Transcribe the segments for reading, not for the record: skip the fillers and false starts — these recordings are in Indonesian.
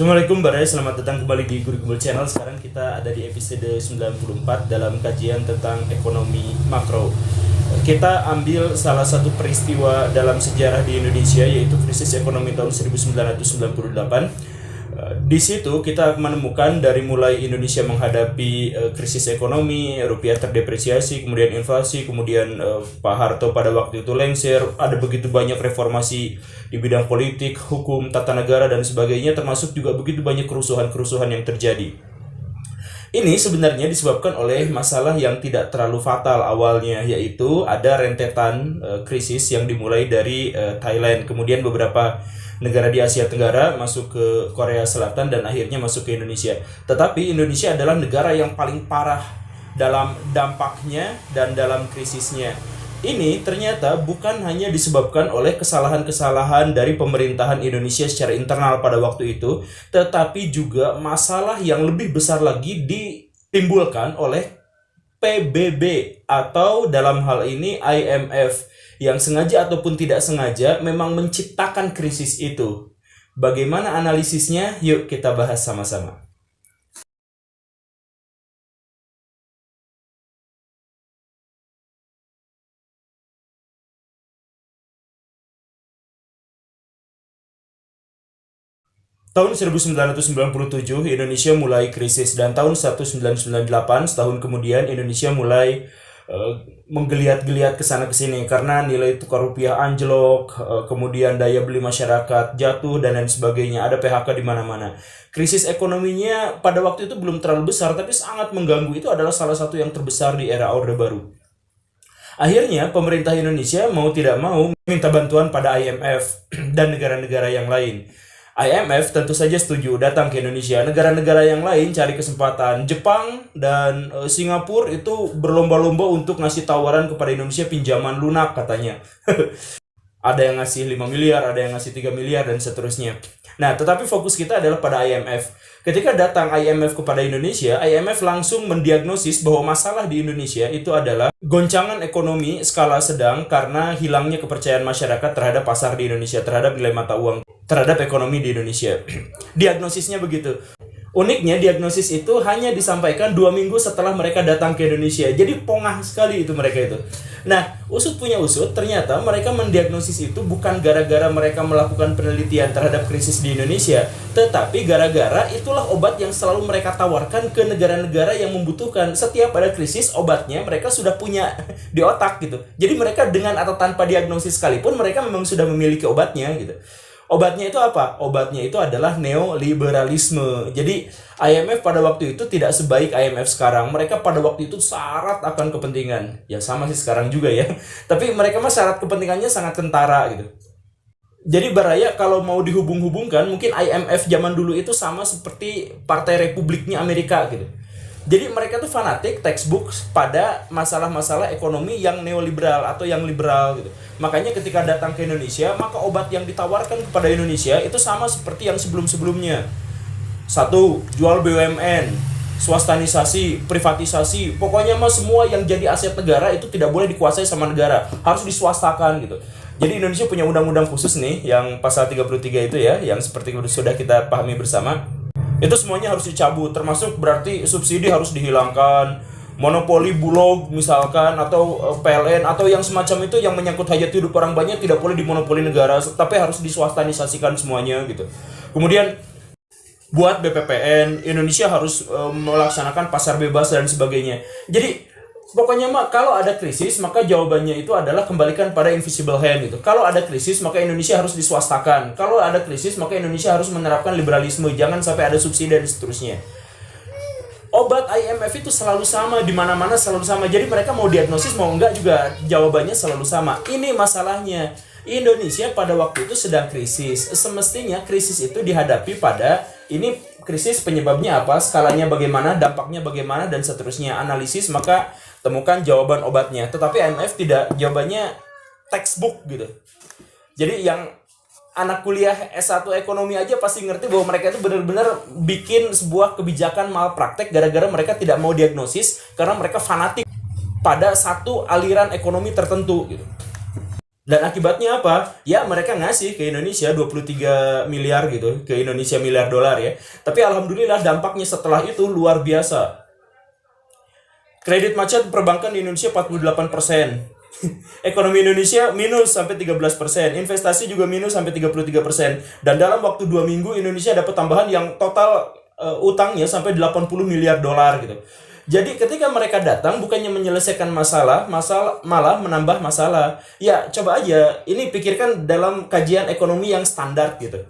Assalamualaikum Barai, selamat datang kembali di Gurigubel Channel. Sekarang kita ada di episode 94 dalam kajian tentang ekonomi makro. Kita ambil salah satu peristiwa dalam sejarah di Indonesia, yaitu krisis ekonomi tahun 1998. Di situ kita menemukan dari mulai Indonesia menghadapi krisis ekonomi, rupiah terdepresiasi, kemudian inflasi, kemudian Pak Harto pada waktu itu lengser, ada begitu banyak reformasi di bidang politik, hukum, tata negara, dan sebagainya, termasuk juga begitu banyak kerusuhan-kerusuhan yang terjadi. Ini sebenarnya disebabkan oleh masalah yang tidak terlalu fatal awalnya, yaitu ada rentetan krisis yang dimulai dari Thailand, kemudian beberapa negara di Asia Tenggara, masuk ke Korea Selatan, dan akhirnya masuk ke Indonesia. Tetapi Indonesia adalah negara yang paling parah dalam dampaknya dan dalam krisisnya. Ini ternyata bukan hanya disebabkan oleh kesalahan-kesalahan dari pemerintahan Indonesia secara internal pada waktu itu, tetapi juga masalah yang lebih besar lagi ditimbulkan oleh PBB atau dalam hal ini IMF, yang sengaja ataupun tidak sengaja memang menciptakan krisis itu. Bagaimana analisisnya? Yuk kita bahas sama-sama. Tahun 1997 Indonesia mulai krisis, dan tahun 1998, setahun kemudian, Indonesia mulai menggeliat-geliat ke sana ke sini karena nilai tukar rupiah anjlok, kemudian daya beli masyarakat jatuh, dan lain sebagainya. Ada PHK di mana-mana. Krisis ekonominya pada waktu itu belum terlalu besar, tapi sangat mengganggu. Itu adalah salah satu yang terbesar di era Orde Baru. Akhirnya pemerintah Indonesia mau tidak mau minta bantuan pada IMF dan negara-negara yang lain. IMF tentu saja setuju datang ke Indonesia. Negara-negara yang lain cari kesempatan. Jepang dan Singapura itu berlomba-lomba untuk ngasih tawaran kepada Indonesia pinjaman lunak katanya. Ada yang ngasih 5 miliar, ada yang ngasih 3 miliar, dan seterusnya. Nah, tetapi fokus kita adalah pada IMF. Ketika datang IMF kepada Indonesia, IMF langsung mendiagnosis bahwa masalah di Indonesia itu adalah goncangan ekonomi skala sedang karena hilangnya kepercayaan masyarakat terhadap pasar di Indonesia, terhadap nilai mata uang, terhadap ekonomi di Indonesia. Diagnosisnya begitu. Uniknya, diagnosis itu hanya disampaikan 2 minggu setelah mereka datang ke Indonesia. Jadi pongah sekali itu mereka itu. Nah, usut punya usut, ternyata mereka mendiagnosis itu bukan gara-gara mereka melakukan penelitian terhadap krisis di Indonesia, tetapi gara-gara itulah obat yang selalu mereka tawarkan ke negara-negara yang membutuhkan. Setiap ada krisis, obatnya mereka sudah punya di otak gitu. Jadi mereka dengan atau tanpa diagnosis sekalipun, mereka memang sudah memiliki obatnya gitu. Obatnya itu apa? Obatnya itu adalah neoliberalisme. Jadi IMF pada waktu itu tidak sebaik IMF sekarang. Mereka pada waktu itu syarat akan kepentingan. Ya sama sih sekarang juga ya. Tapi mereka mah syarat kepentingannya sangat kentara gitu. Jadi Baraya kalau mau dihubung-hubungkan, mungkin IMF zaman dulu itu sama seperti Partai Republiknya Amerika gitu. Jadi mereka tuh fanatik textbook pada masalah-masalah ekonomi yang neoliberal atau yang liberal gitu. Makanya ketika datang ke Indonesia, maka obat yang ditawarkan kepada Indonesia itu sama seperti yang sebelum-sebelumnya. Satu, jual BUMN, swastanisasi, privatisasi, pokoknya mah semua yang jadi aset negara itu tidak boleh dikuasai sama negara, harus diswastakan gitu. Jadi Indonesia punya undang-undang khusus nih, yang pasal 33 itu ya, yang seperti sudah kita pahami bersama. Itu semuanya harus dicabut, termasuk berarti subsidi harus dihilangkan, monopoli Bulog misalkan, atau PLN, atau yang semacam itu yang menyangkut hajat hidup orang banyak tidak boleh dimonopoli negara, tapi harus diswastanisasikan semuanya gitu. Kemudian buat BPPN, Indonesia harus melaksanakan pasar bebas dan sebagainya. Jadi pokoknya mah kalau ada krisis, maka jawabannya itu adalah kembalikan pada invisible hand gitu. Kalau ada krisis, maka Indonesia harus diswastakan. Kalau ada krisis, maka Indonesia harus menerapkan liberalisme. Jangan sampai ada subsidi dan seterusnya. Obat IMF itu selalu sama, di mana-mana selalu sama. Jadi mereka mau diagnosis mau enggak juga jawabannya selalu sama. Ini masalahnya. Indonesia pada waktu itu sedang krisis. Semestinya krisis itu dihadapi pada ini krisis penyebabnya apa, skalanya bagaimana, dampaknya bagaimana, dan seterusnya. Analisis, maka temukan jawaban obatnya. Tetapi IMF tidak, jawabannya textbook gitu. Jadi yang anak kuliah S1 ekonomi aja pasti ngerti bahwa mereka itu benar-benar bikin sebuah kebijakan malpraktek gara-gara mereka tidak mau diagnosis karena mereka fanatik pada satu aliran ekonomi tertentu gitu. Dan akibatnya apa? Ya mereka ngasih ke Indonesia 23 miliar gitu, ke Indonesia miliar dolar ya. Tapi alhamdulillah dampaknya setelah itu luar biasa. Kredit macet perbankan di Indonesia 48%. Ekonomi Indonesia minus sampai 13%. Investasi juga minus sampai 33%. Dan dalam waktu 2 minggu Indonesia dapat tambahan yang total utangnya sampai 80 miliar dolar gitu. Jadi ketika mereka datang bukannya menyelesaikan masalah malah menambah masalah. Ya, coba aja ini pikirkan dalam kajian ekonomi yang standar gitu.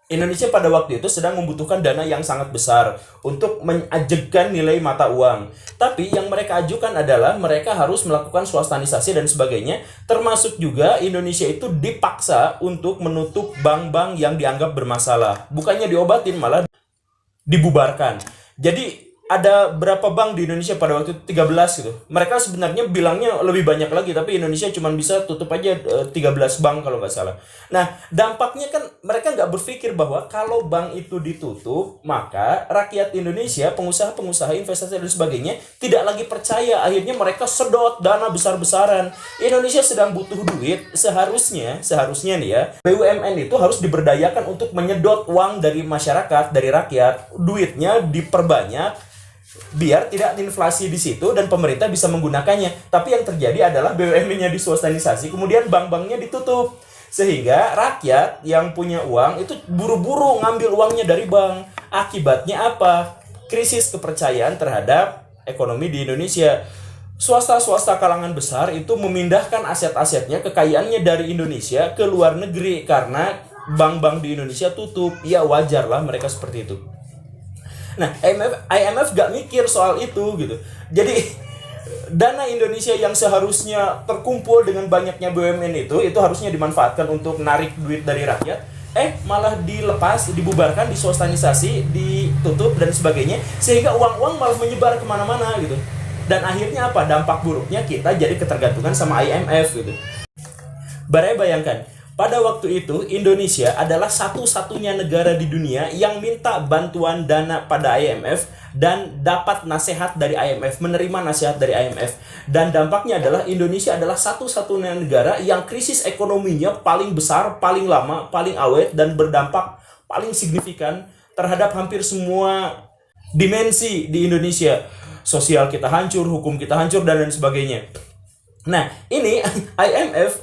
Indonesia pada waktu itu sedang membutuhkan dana yang sangat besar untuk mengajukan nilai mata uang. Tapi yang mereka ajukan adalah mereka harus melakukan swastanisasi dan sebagainya. Termasuk juga Indonesia itu dipaksa untuk menutup bank-bank yang dianggap bermasalah. Bukannya diobatin, malah dibubarkan. Jadi ada berapa bank di Indonesia pada waktu itu? 13 gitu. Mereka sebenarnya bilangnya lebih banyak lagi, tapi Indonesia cuma bisa tutup aja 13 bank kalau nggak salah. Nah, dampaknya kan mereka nggak berpikir bahwa kalau bank itu ditutup, maka rakyat Indonesia, pengusaha-pengusaha, investasi dan sebagainya tidak lagi percaya. Akhirnya mereka sedot dana besar-besaran. Indonesia sedang butuh duit, seharusnya nih ya, BUMN itu harus diberdayakan untuk menyedot uang dari masyarakat, dari rakyat. Duitnya diperbanyak biar tidak inflasi di situ dan pemerintah bisa menggunakannya. Tapi yang terjadi adalah BUMN-nya diswastanisasi, kemudian bank-banknya ditutup. Sehingga rakyat yang punya uang itu buru-buru ngambil uangnya dari bank. Akibatnya apa? Krisis kepercayaan terhadap ekonomi di Indonesia. Swasta-swasta kalangan besar itu memindahkan aset-asetnya, kekayaannya dari Indonesia ke luar negeri karena bank-bank di Indonesia tutup. Ya wajarlah mereka seperti itu. Nah, IMF gak mikir soal itu gitu. Jadi dana Indonesia yang seharusnya terkumpul dengan banyaknya BUMN itu harusnya dimanfaatkan untuk narik duit dari rakyat. Malah dilepas, dibubarkan, diswastanisasi, ditutup dan sebagainya, sehingga uang-uang malah menyebar kemana-mana gitu. Dan akhirnya apa? Dampak buruknya kita jadi ketergantungan sama IMF gitu. Bayangkan, pada waktu itu Indonesia adalah satu-satunya negara di dunia yang minta bantuan dana pada IMF dan dapat nasihat dari IMF, menerima nasihat dari IMF. Dan dampaknya adalah Indonesia adalah satu-satunya negara yang krisis ekonominya paling besar, paling lama, paling awet, dan berdampak paling signifikan terhadap hampir semua dimensi di Indonesia. Sosial kita hancur, hukum kita hancur, dan lain sebagainya. Nah, ini IMF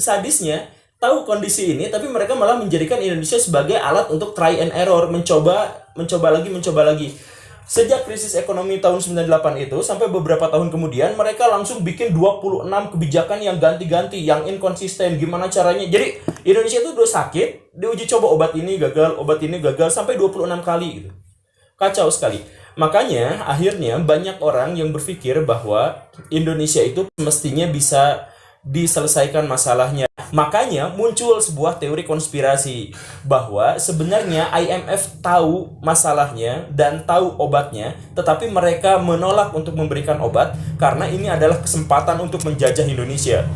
sadisnya tahu kondisi ini, tapi mereka malah menjadikan Indonesia sebagai alat untuk try and error, mencoba lagi. Sejak krisis ekonomi tahun 98 itu sampai beberapa tahun kemudian, mereka langsung bikin 26 kebijakan yang ganti-ganti, yang inkonsisten. Gimana caranya? Jadi Indonesia itu udah sakit, diuji coba obat ini gagal sampai 26 kali gitu. Kacau sekali. Makanya akhirnya banyak orang yang berpikir bahwa Indonesia itu mestinya bisa diselesaikan masalahnya. Makanya muncul sebuah teori konspirasi bahwa sebenarnya IMF tahu masalahnya dan tahu obatnya, tetapi mereka menolak untuk memberikan obat karena ini adalah kesempatan untuk menjajah Indonesia.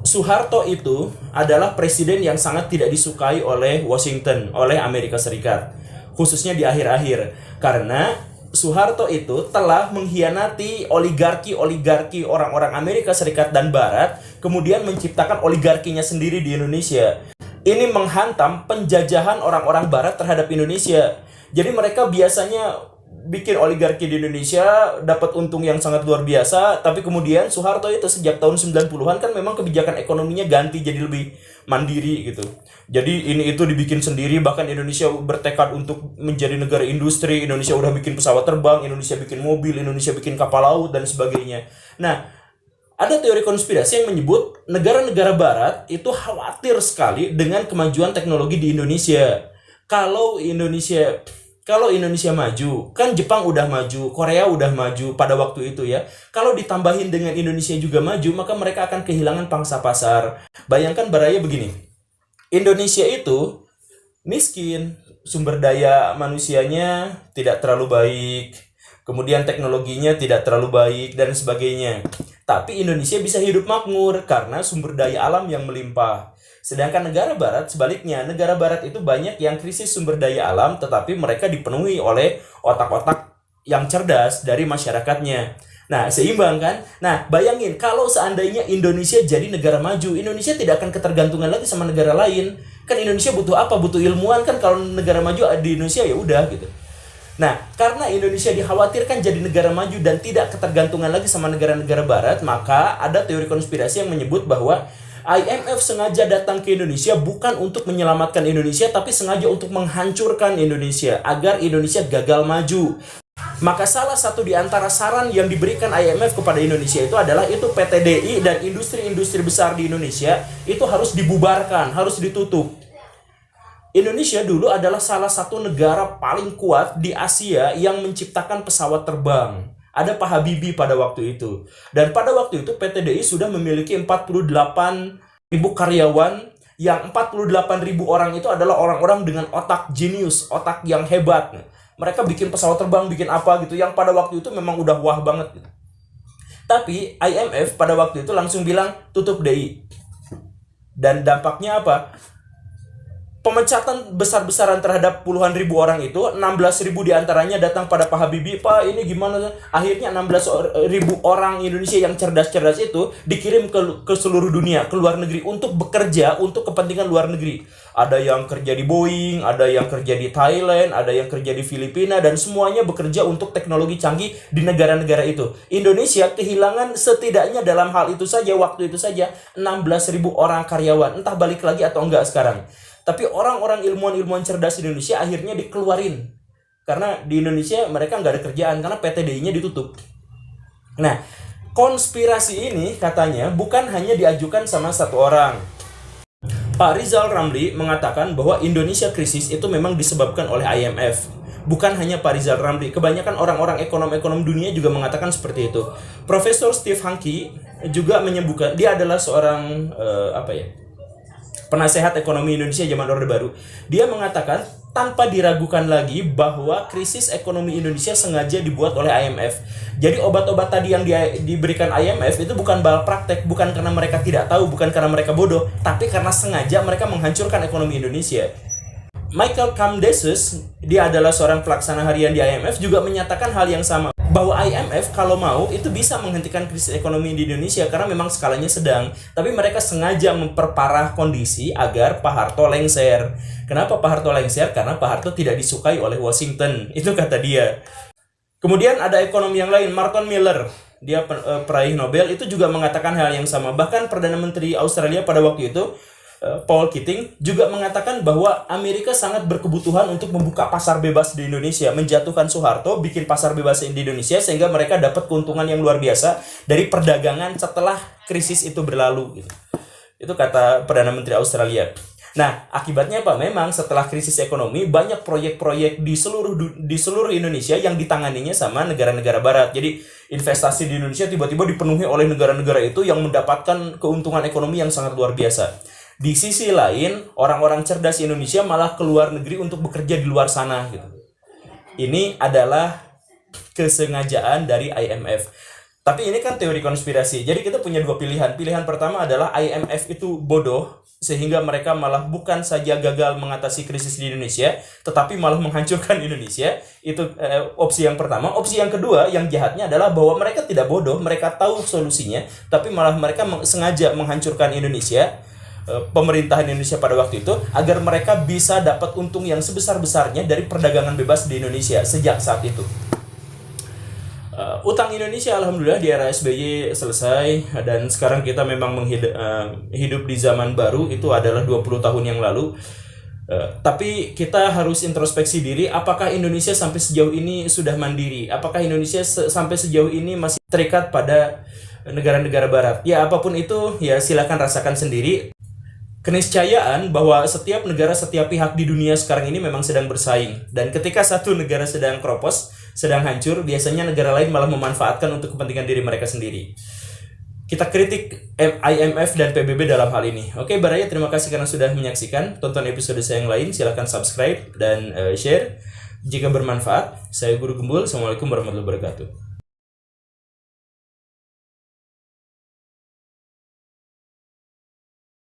Soeharto itu adalah presiden yang sangat tidak disukai oleh Washington, oleh Amerika Serikat, khususnya di akhir-akhir, karena Soeharto itu telah mengkhianati oligarki orang-orang Amerika Serikat dan Barat, kemudian menciptakan oligarkinya sendiri di Indonesia. Ini menghantam penjajahan orang-orang Barat terhadap Indonesia. Jadi mereka biasanya bikin oligarki di Indonesia, dapat untung yang sangat luar biasa, tapi kemudian Soeharto itu sejak tahun 90-an kan memang kebijakan ekonominya ganti jadi lebih mandiri gitu. Jadi ini itu dibikin sendiri, bahkan Indonesia bertekad untuk menjadi negara industri. Indonesia udah bikin pesawat terbang, Indonesia bikin mobil, Indonesia bikin kapal laut dan sebagainya. Nah, ada teori konspirasi yang menyebut negara-negara Barat itu khawatir sekali dengan kemajuan teknologi di Indonesia. Kalau Indonesia maju, kan Jepang udah maju, Korea udah maju pada waktu itu ya. Kalau ditambahin dengan Indonesia juga maju, maka mereka akan kehilangan pangsa pasar. Bayangkan baraya begini, Indonesia itu miskin, sumber daya manusianya tidak terlalu baik, kemudian teknologinya tidak terlalu baik, dan sebagainya. Tapi Indonesia bisa hidup makmur karena sumber daya alam yang melimpah. Sedangkan negara barat sebaliknya, negara barat itu banyak yang krisis sumber daya alam, tetapi mereka dipenuhi oleh otak-otak yang cerdas dari masyarakatnya. Nah, seimbang kan? Nah, bayangin kalau seandainya Indonesia jadi negara maju, Indonesia tidak akan ketergantungan lagi sama negara lain. Kan Indonesia butuh apa? Butuh ilmuwan kan, kalau negara maju di Indonesia ya udah gitu. Nah, karena Indonesia dikhawatirkan jadi negara maju dan tidak ketergantungan lagi sama negara-negara barat, maka ada teori konspirasi yang menyebut bahwa IMF sengaja datang ke Indonesia bukan untuk menyelamatkan Indonesia, tapi sengaja untuk menghancurkan Indonesia agar Indonesia gagal maju. Maka salah satu di antara saran yang diberikan IMF kepada Indonesia itu adalah PT DI dan industri-industri besar di Indonesia itu harus dibubarkan, harus ditutup. Indonesia dulu adalah salah satu negara paling kuat di Asia yang menciptakan pesawat terbang. Ada Pak Habibie pada waktu itu. Dan pada waktu itu PT DI sudah memiliki 48.000 karyawan, yang 48.000 orang itu adalah orang-orang dengan otak jenius, otak yang hebat. Mereka bikin pesawat terbang, bikin apa gitu, yang pada waktu itu memang udah wah banget gitu. Tapi IMF pada waktu itu langsung bilang tutup DI. Dan dampaknya apa? Pemecatan besar-besaran terhadap puluhan ribu orang itu, 16.000 diantaranya datang pada Pak Habibie, Pak ini gimana? Akhirnya 16.000 orang Indonesia yang cerdas-cerdas itu dikirim ke seluruh dunia, ke luar negeri untuk bekerja untuk kepentingan luar negeri. Ada yang kerja di Boeing, ada yang kerja di Thailand, ada yang kerja di Filipina, dan semuanya bekerja untuk teknologi canggih di negara-negara itu. Indonesia kehilangan setidaknya dalam hal itu saja, waktu itu saja, 16.000 orang karyawan. Entah balik lagi atau enggak sekarang. Tapi orang-orang ilmuwan-ilmuwan cerdas di Indonesia akhirnya dikeluarin. Karena di Indonesia mereka nggak ada kerjaan, karena PT DI-nya ditutup. Nah, konspirasi ini katanya bukan hanya diajukan sama satu orang. Pak Rizal Ramli mengatakan bahwa Indonesia krisis itu memang disebabkan oleh IMF. Bukan hanya Pak Rizal Ramli, kebanyakan orang-orang ekonom-ekonom dunia juga mengatakan seperti itu. Profesor Steve Hanke juga menyebutkan, dia adalah seorang penasehat ekonomi Indonesia zaman Orde Baru. Dia mengatakan tanpa diragukan lagi bahwa krisis ekonomi Indonesia sengaja dibuat oleh IMF. Jadi obat-obat tadi yang diberikan IMF itu bukan bal praktek, bukan karena mereka tidak tahu, bukan karena mereka bodoh, tapi karena sengaja mereka menghancurkan ekonomi Indonesia. Michael Kamdesus, dia adalah seorang pelaksana harian di IMF, juga menyatakan hal yang sama, bahwa IMF kalau mau itu bisa menghentikan krisis ekonomi di Indonesia karena memang skalanya sedang, tapi mereka sengaja memperparah kondisi agar Pak Harto lengser. Kenapa Pak Harto lengser? Karena Pak Harto tidak disukai oleh Washington, itu kata dia. Kemudian ada ekonom yang lain, Martin Miller, dia peraih Nobel, itu juga mengatakan hal yang sama. Bahkan Perdana Menteri Australia pada waktu itu, Paul Keating, juga mengatakan bahwa Amerika sangat berkebutuhan untuk membuka pasar bebas di Indonesia, menjatuhkan Soeharto, bikin pasar bebas di Indonesia sehingga mereka dapat keuntungan yang luar biasa dari perdagangan setelah krisis itu berlalu gitu. Itu kata Perdana Menteri Australia. Nah, akibatnya apa? Memang setelah krisis ekonomi banyak proyek-proyek di seluruh Indonesia yang ditanganinya sama negara-negara barat. Jadi investasi di Indonesia tiba-tiba dipenuhi oleh negara-negara itu yang mendapatkan keuntungan ekonomi yang sangat luar biasa. Di sisi lain, orang-orang cerdas Indonesia malah keluar negeri untuk bekerja di luar sana gitu. Ini adalah kesengajaan dari IMF. Tapi ini kan teori konspirasi. Jadi kita punya dua pilihan. Pilihan pertama adalah IMF itu bodoh, sehingga mereka malah bukan saja gagal mengatasi krisis di Indonesia, tetapi malah menghancurkan Indonesia. Itu opsi yang pertama. Opsi yang kedua, yang jahatnya adalah bahwa mereka tidak bodoh, mereka tahu solusinya, tapi malah mereka sengaja menghancurkan Indonesia, pemerintahan Indonesia pada waktu itu, agar mereka bisa dapat untung yang sebesar-besarnya dari perdagangan bebas di Indonesia sejak saat itu. Utang Indonesia alhamdulillah di era SBY selesai, dan sekarang kita memang hidup di zaman baru, itu adalah 20 tahun yang lalu. Tapi kita harus introspeksi diri, apakah Indonesia sampai sejauh ini sudah mandiri? Apakah Indonesia sampai sejauh ini masih terikat pada negara-negara barat? Ya apapun itu, ya silakan rasakan sendiri. Keniscayaan bahwa setiap negara, setiap pihak di dunia sekarang ini memang sedang bersaing. Dan ketika satu negara sedang kropos, sedang hancur, biasanya negara lain malah memanfaatkan untuk kepentingan diri mereka sendiri. Kita kritik IMF dan PBB dalam hal ini. Oke, Baraya, terima kasih karena sudah menyaksikan. Tonton episode saya yang lain, silakan subscribe dan share jika bermanfaat. Saya Guru Gembul, Assalamualaikum warahmatullahi wabarakatuh.